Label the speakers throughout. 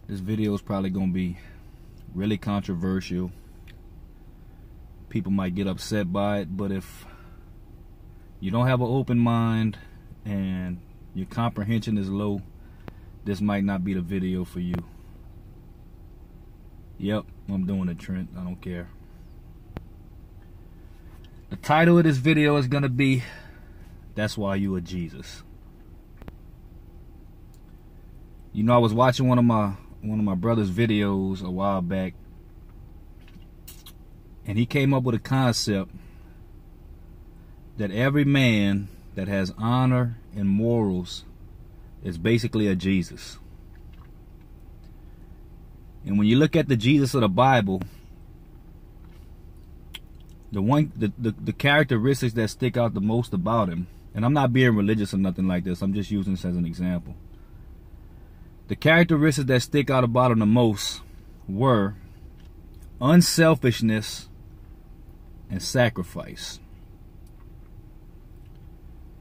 Speaker 1: This video is probably going to be really controversial. People might get upset by it, but if you don't have an open mind and your comprehension is low, this might not be the video for you. Yep, I'm doing it, Trent. I don't care. The title of this video is going to be, That's Why You Are Jesus. You know, I was watching one of my brother's videos a while back, and he came up with a concept that every man that has honor and morals is basically a Jesus. And when you look at the Jesus of the Bible, the characteristics that stick out the most about him, and I'm not being religious or nothing like this, I'm just using this as an example. The characteristics that stick out about him the most were unselfishness and sacrifice.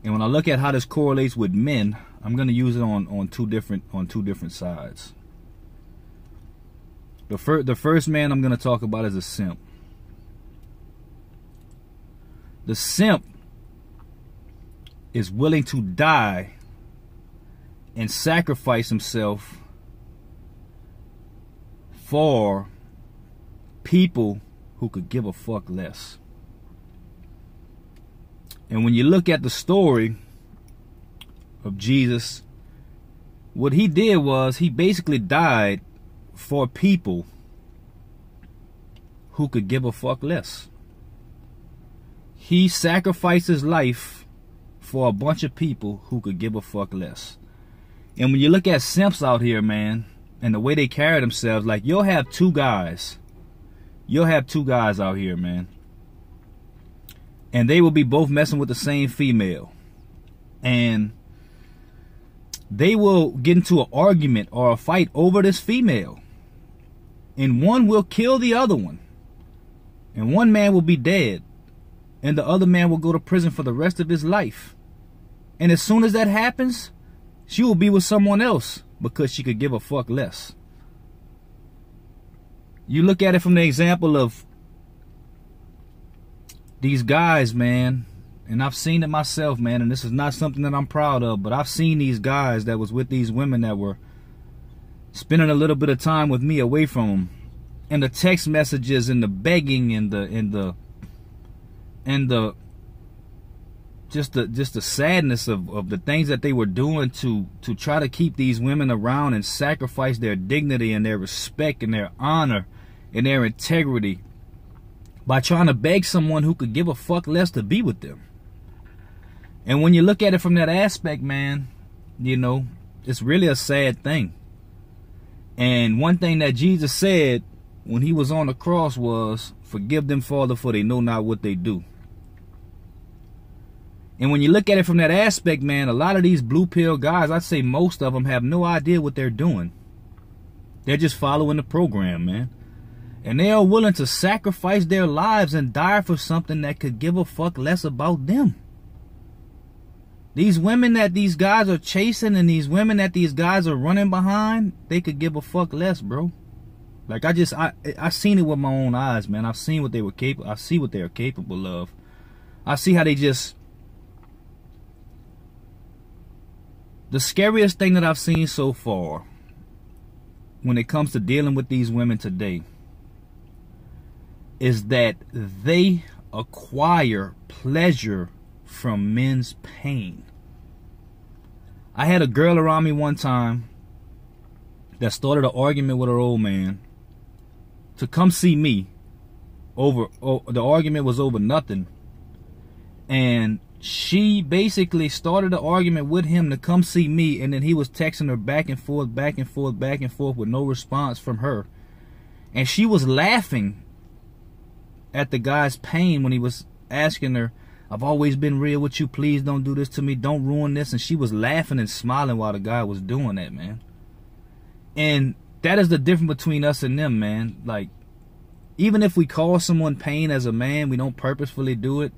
Speaker 1: And when I look at how this correlates with men, I'm going to use it on two different sides. The first man I'm going to talk about is a simp. The simp is willing to die and sacrifice himself for people who could give a fuck less. And when you look at the story of Jesus, what he did was he basically died for people who could give a fuck less. He sacrificed his life for a bunch of people who could give a fuck less. And when you look at simps out here, man, and the way they carry themselves, like you'll have two guys out here, man, and they will be both messing with the same female, and they will get into an argument or a fight over this female, and one will kill the other one, and one man will be dead, and the other man will go to prison for the rest of his life. And as soon as that happens, she will be with someone else because she could give a fuck less. You look at it from the example of these guys, man, and I've seen it myself, man, and this is not something that I'm proud of, but I've seen these guys that was with these women that were spending a little bit of time with me away from them, and the text messages and the begging and the just the sadness of the things that they were doing to try to keep these women around and sacrifice their dignity and their respect and their honor and their integrity by trying to beg someone who could give a fuck less to be with them. And when you look at it from that aspect, man, you know, it's really a sad thing. And one thing that Jesus said when he was on the cross was, "Forgive them, Father, for they know not what they do." And when you look at it from that aspect, man, a lot of these blue pill guys, I'd say most of them have no idea what they're doing. They're just following the program, man. And they are willing to sacrifice their lives and die for something that could give a fuck less about them. These women that these guys are chasing and these women that these guys are running behind, they could give a fuck less, bro. Like I seen it with my own eyes, man. I've seen what they were capable. I see what they are capable of. I see how they just. The scariest thing that I've seen so far when it comes to dealing with these women today is that they acquire pleasure from men's pain. I had a girl around me one time that started an argument with her old man to come see me over, the argument was over nothing, and she basically started an argument with him to come see me, and then he was texting her back and forth with no response from her. And she was laughing at the guy's pain when he was asking her, "I've always been real with you, please don't do this to me, don't ruin this." And she was laughing and smiling while the guy was doing that, man. And that is the difference between us and them, man. Like, even if we cause someone pain as a man, we don't purposefully do it.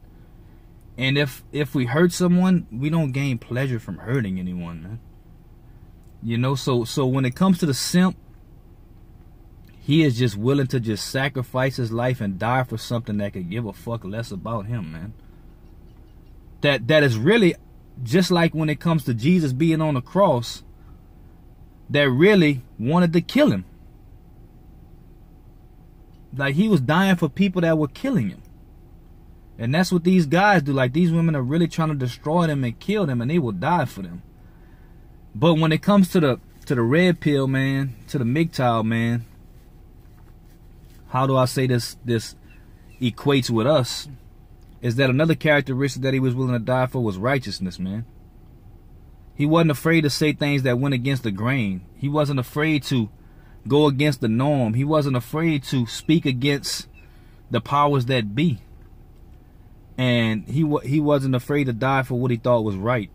Speaker 1: And if we hurt someone, we don't gain pleasure from hurting anyone, man. You know, so when it comes to the simp, he is just willing to just sacrifice his life and die for something that could give a fuck less about him, man. That is really just like when it comes to Jesus being on the cross, that really wanted to kill him. Like, he was dying for people that were killing him. And that's what these guys do. Like, these women are really trying to destroy them and kill them, and they will die for them. But when it comes to the red pill, man, to the MGTOW, man, how do I say this equates with us? Is that another characteristic that he was willing to die for was righteousness, man. He wasn't afraid to say things that went against the grain. He wasn't afraid to go against the norm. He wasn't afraid to speak against the powers that be. And he wasn't afraid to die for what he thought was right,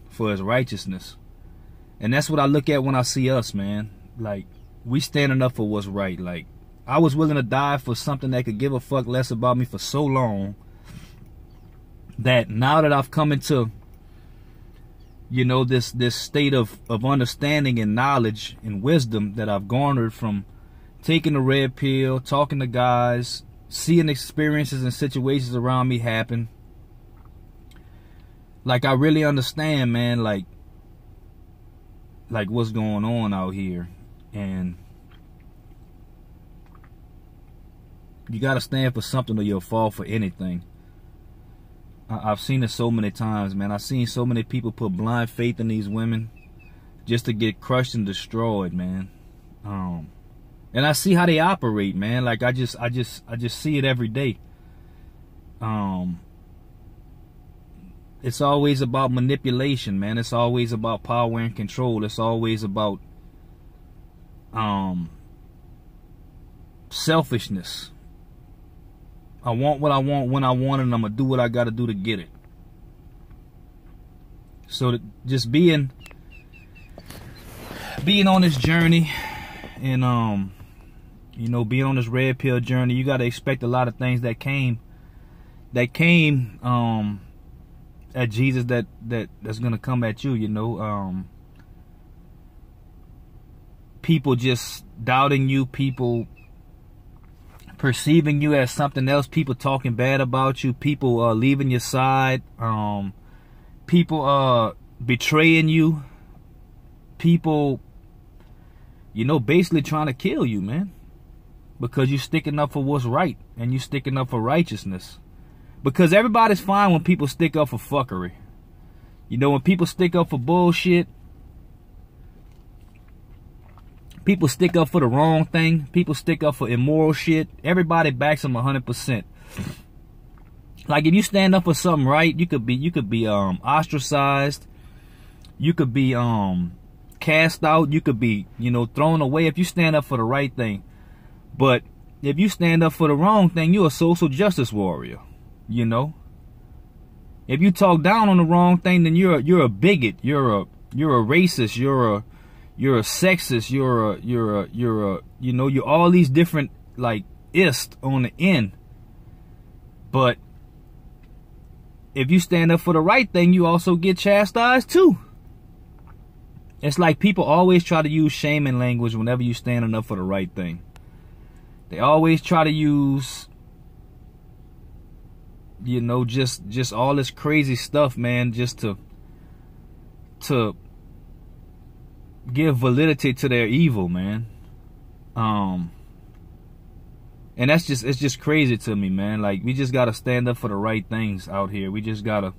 Speaker 1: for his righteousness. And that's what I look at when I see us, man. Like, we standing up for what's right. Like, I was willing to die for something that could give a fuck less about me for so long, that now that I've come into, you know, this state of understanding and knowledge and wisdom that I've garnered from taking the red pill, talking to guys, seeing experiences and situations around me happen. Like, I really understand, man, like what's going on out here. And you gotta stand for something or you'll fall for anything. I've seen it so many times, man. I've seen so many people put blind faith in these women just to get crushed and destroyed, man. And I see how they operate, man. Like, I just see it every day. It's always about manipulation, man. It's always about power and control. It's always about selfishness. I want what I want when I want it, and I'm gonna do what I gotta do to get it. So just being on this journey, and you know, being on this red pill journey, you gotta expect a lot of things that came at Jesus that's gonna come at you. You know, people just doubting you, people perceiving you as something else, people talking bad about you, people leaving your side, people betraying you, people, you know, basically trying to kill you, man, because you're sticking up for what's right and you sticking up for righteousness. Because everybody's fine when people stick up for fuckery. You know, when people stick up for bullshit, people stick up for the wrong thing, people stick up for immoral shit, everybody backs them 100%. Like, if you stand up for something right, you could be ostracized, you could be cast out, you could be, you know, thrown away if you stand up for the right thing. But if you stand up for the wrong thing, you're a social justice warrior. You know, if you talk down on the wrong thing, then you're a bigot, you're a racist, you're a sexist, you know, you're all these different, like, ist on the end. But if you stand up for the right thing, you also get chastised too. It's like people always try to use shaming language whenever you standing up for the right thing. They always try to use, you know, just all this crazy stuff, man, just to give validity to their evil, man. And it's just crazy to me, man. Like, we just gotta stand up for the right things out here. We just gotta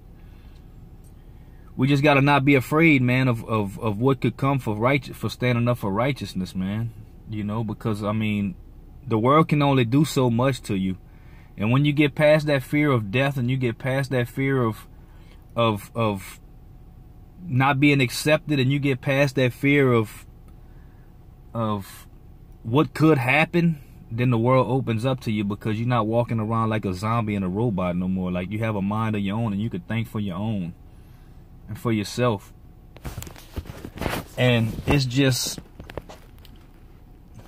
Speaker 1: not be afraid, man, of what could come for standing up for righteousness, man. You know, because I mean, the world can only do so much to you. And when you get past that fear of death, and you get past that fear of not being accepted, and you get past that fear of what could happen, then the world opens up to you, because you're not walking around like a zombie and a robot no more. Like, you have a mind of your own, and you can think for your own and for yourself. And it's just,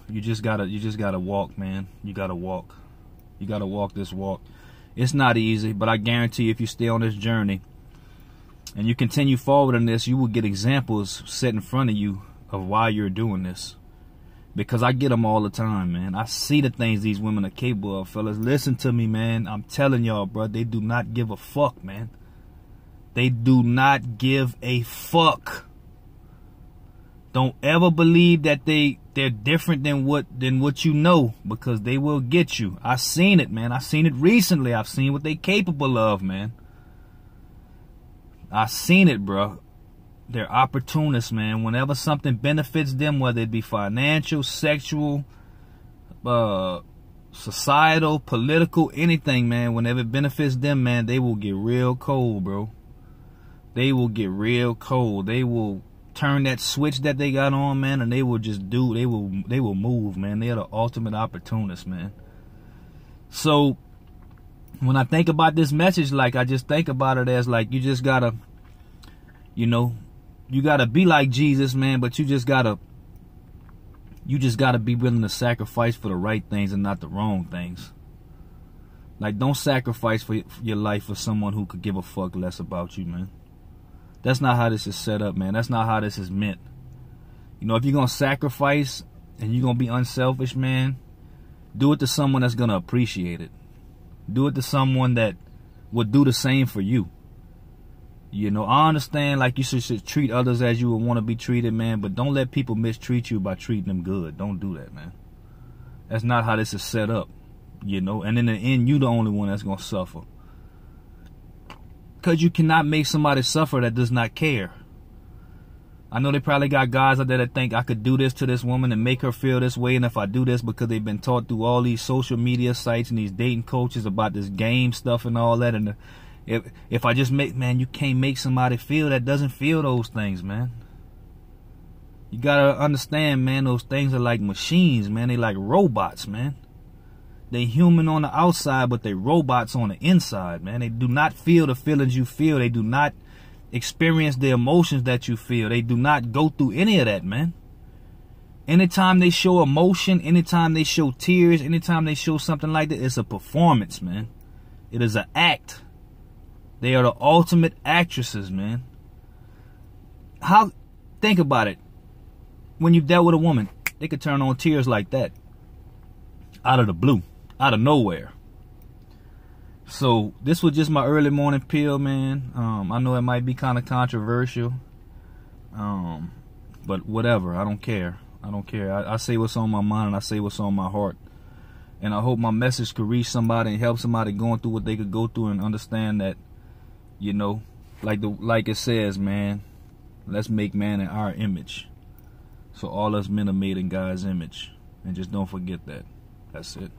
Speaker 1: you just gotta walk, man. You gotta walk. You gotta walk this walk. It's not easy, but I guarantee you, if you stay on this journey and you continue forward in this, you will get examples set in front of you of why you're doing this. because I get them all the time, man. I see the things these women are capable of, fellas. Listen to me, man. I'm telling y'all, bro, they do not give a fuck, man. They do not give a fuck. Don't ever believe that they're different than what you know, because they will get you. I seen it, man. I seen it recently. I've seen what they capable of, man. I seen it, bro. They're opportunists, man. Whenever something benefits them, whether it be financial, sexual, societal, political, anything, man, whenever it benefits them, man, they will get real cold, bro. They will get real cold. They will turn that switch that they got on, man, and they will just they will move, man. They are the ultimate opportunists, man. So when I think about this message, like, I just think about it as like, you just gotta, you know, you gotta be like Jesus, man, but you just gotta be willing to sacrifice for the right things and not the wrong things. Like, don't sacrifice for your life for someone who could give a fuck less about you, man. That's not how this is set up, man. That's not how this is meant. You know, if you're gonna sacrifice and you're gonna be unselfish, man, do it to someone that's gonna appreciate it. Do it to someone that would do the same for you. You know, I understand, like, you should treat others as you would want to be treated, man, but don't let people mistreat you by treating them good. Don't do that, man. That's not how this is set up, you know. And in the end, you the only one that's going to suffer. Because you cannot make somebody suffer that does not care. I know they probably got guys out there that think I could do this to this woman and make her feel this way, and if I do this, because they've been taught through all these social media sites and these dating coaches about this game stuff and all that, and if I just make, man, you can't make somebody feel that doesn't feel those things, man. You gotta understand, man, those things are like machines, man. They like robots, man. They human on the outside, but they robots on the inside, man. They do not feel the feelings you feel. They do not experience the emotions that you feel. They do not go through any of that, man. Anytime they show emotion, anytime they show tears, anytime they show something like that, it's a performance, man. It is an act. They are the ultimate actresses, man. Think about it. When you've dealt with a woman, they could turn on tears like that. Out of the blue. Out of nowhere. So, this was just my early morning pill, man. I know it might be kind of controversial. But whatever. I don't care. I don't care. I say what's on my mind and I say what's on my heart. And I hope my message could reach somebody and help somebody going through what they could go through and understand that, you know, like it says, man, let's make man in our image. So all us men are made in God's image. And just don't forget that. That's it.